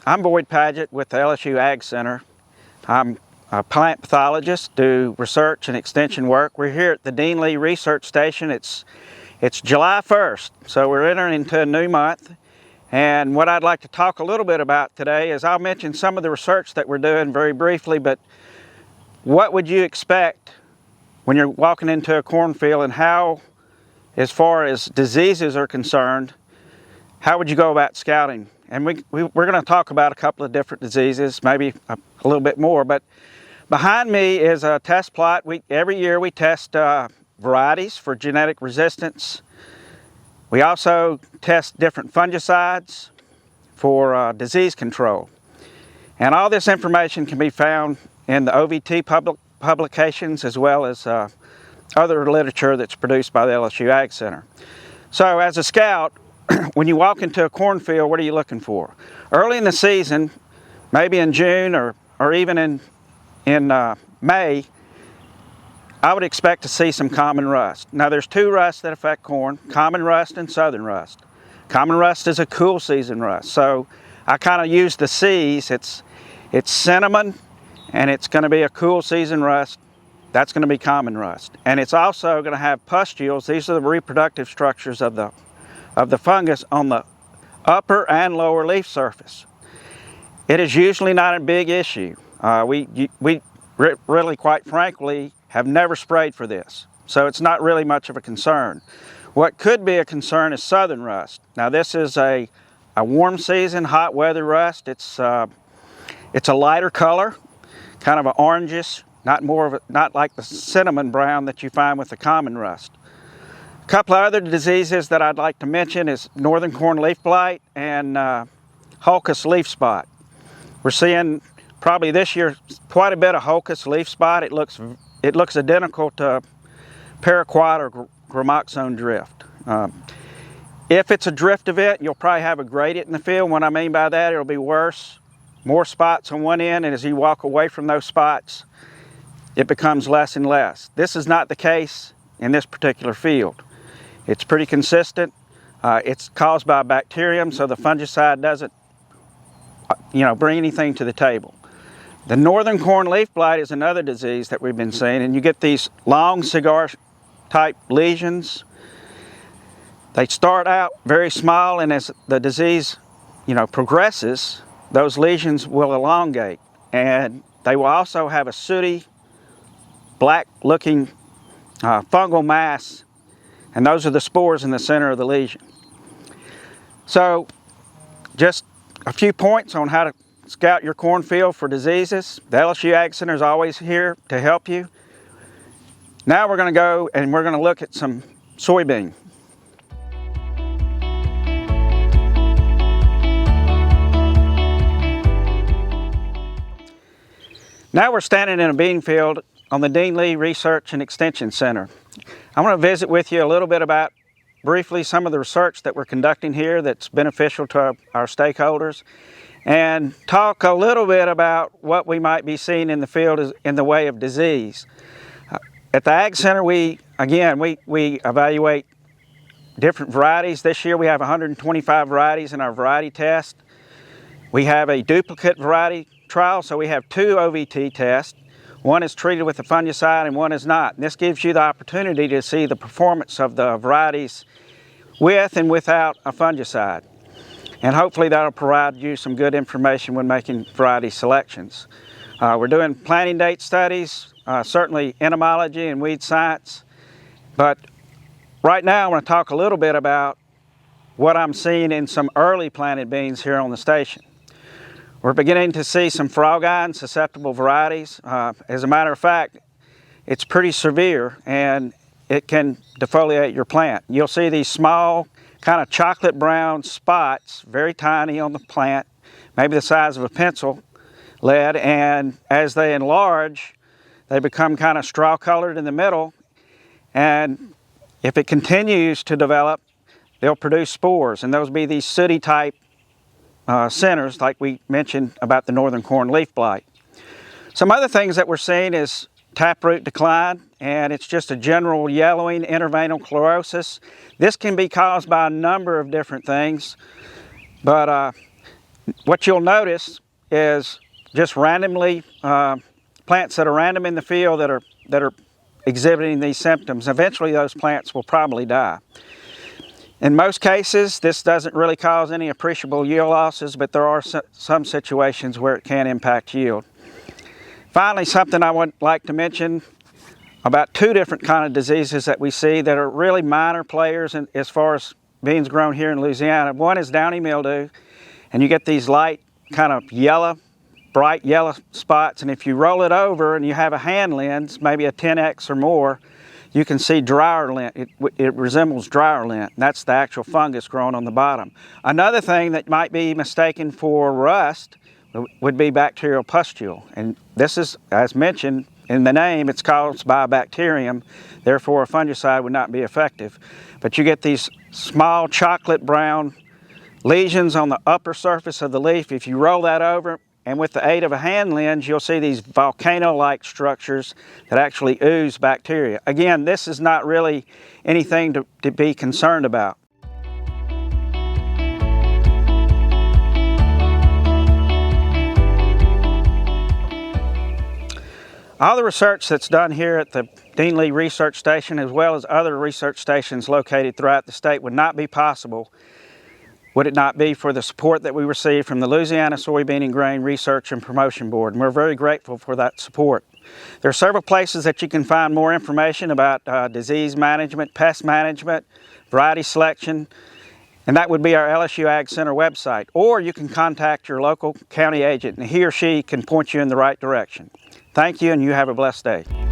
I'm Padgett with the LSU AgCenter. I'm a plant pathologist, do research and extension work. We're here at the Dean Lee Research Station. It's July 1st, so we're entering into a new month. And what I'd like to talk a little bit about today is I'll mention some of the research that we're doing very briefly, but what would you expect when you're walking into a cornfield, and how, as far as diseases are concerned, how would you go about scouting? And we're going to talk about a couple of different diseases, maybe a little bit more. But behind me is a test plot. Every year we test varieties for genetic resistance. We also test different fungicides for disease control. And all this information can be found in the OVT publications, as well as other literature that's produced by the LSU AgCenter. So as a scout, when you walk into a cornfield, what are you looking for? Early in the season, maybe in June or even in May, I would expect to see some common rust. Now there's two rusts that affect corn, common rust and southern rust. Common rust is a cool season rust, so I kind of use the C's. It's cinnamon, and it's going to be a cool season rust. That's going to be common rust. And it's also going to have pustules. These are the reproductive structures of the fungus on the upper and lower leaf surface. It is usually not a big issue. We really, quite frankly, have never sprayed for this, so it's not really much of a concern. What could be a concern is southern rust. Now this is a warm season, hot weather rust. It's a lighter color, kind of an orangish, not like the cinnamon brown that you find with the common rust. A couple of other diseases that I'd like to mention is northern corn leaf blight and Hocus leaf spot. We're seeing probably this year quite a bit of Hocus leaf spot. It looks identical to paraquat or gramoxone drift. If it's a drift event, you'll probably have a gradient in the field. What I mean by that, it'll be worse, more spots on one end, and as you walk away from those spots, it becomes less and less. This is not the case in this particular field. It's pretty consistent. It's caused by a bacterium, so the fungicide doesn't, bring anything to the table. The northern corn leaf blight is another disease that we've been seeing, and you get these long cigar-type lesions. They start out very small, and as the disease, progresses, those lesions will elongate, and they will also have a sooty, black-looking fungal mass, and those are the spores in the center of the lesion. So, just a few points on how to scout your cornfield for diseases. The LSU AgCenter is always here to help you. Now we're going to go and we're going to look at some soybean. Now we're standing in a bean field on the Dean Lee Research and Extension Center. I want to visit with you a little bit about, briefly, some of the research that we're conducting here that's beneficial to our stakeholders, and talk a little bit about what we might be seeing in the field in the way of disease. At the AgCenter, we evaluate different varieties. This year we have 125 varieties in our variety test. We have a duplicate variety trial, so we have two OVT tests. One is treated with a fungicide and one is not. And this gives you the opportunity to see the performance of the varieties with and without a fungicide. And hopefully that'll provide you some good information when making variety selections. We're doing planting date studies, certainly entomology and weed science. But right now I want to talk a little bit about what I'm seeing in some early planted beans here on the station. We're beginning to see some frog eye and susceptible varieties. As a matter of fact, it's pretty severe and it can defoliate your plant. You'll see these small, kind of chocolate brown spots, very tiny on the plant, maybe the size of a pencil lead, and as they enlarge, they become kind of straw colored in the middle, and if it continues to develop, they'll produce spores, and those will be these sooty type centers like we mentioned about the northern corn leaf blight. Some other things that we're seeing is taproot decline, and it's just a general yellowing, interveinal chlorosis. This can be caused by a number of different things, but What you'll notice is just randomly, plants that are random in the field that are exhibiting these symptoms. Eventually those plants will probably die. In most cases, this doesn't really cause any appreciable yield losses, but there are some situations where it can impact yield. Finally, something I would like to mention about two different kind of diseases that we see that are really minor players as far as beans grown here in Louisiana. One is downy mildew, and you get these light kind of yellow, bright yellow spots, and if you roll it over and you have a hand lens, maybe a 10x or more, you can see dryer lint. It resembles dryer lint. That's the actual fungus growing on the bottom. Another thing that might be mistaken for rust would be bacterial pustule, and this is, as mentioned in the name, it's caused by a bacterium, therefore a fungicide would not be effective. But you get these small chocolate brown lesions on the upper surface of the leaf. If you roll that over, and with the aid of a hand lens, you'll see these volcano-like structures that actually ooze bacteria. Again, this is not really anything to be concerned about. All the research that's done here at the Dean Lee Research Station, as well as other research stations located throughout the state, would not be possible would it not be for the support that we receive from the Louisiana Soybean and Grain Research and Promotion Board, and we're very grateful for that support. There are several places that you can find more information about disease management, pest management, variety selection, and that would be our LSU AgCenter website. Or you can contact your local county agent, and he or she can point you in the right direction. Thank you, and you have a blessed day.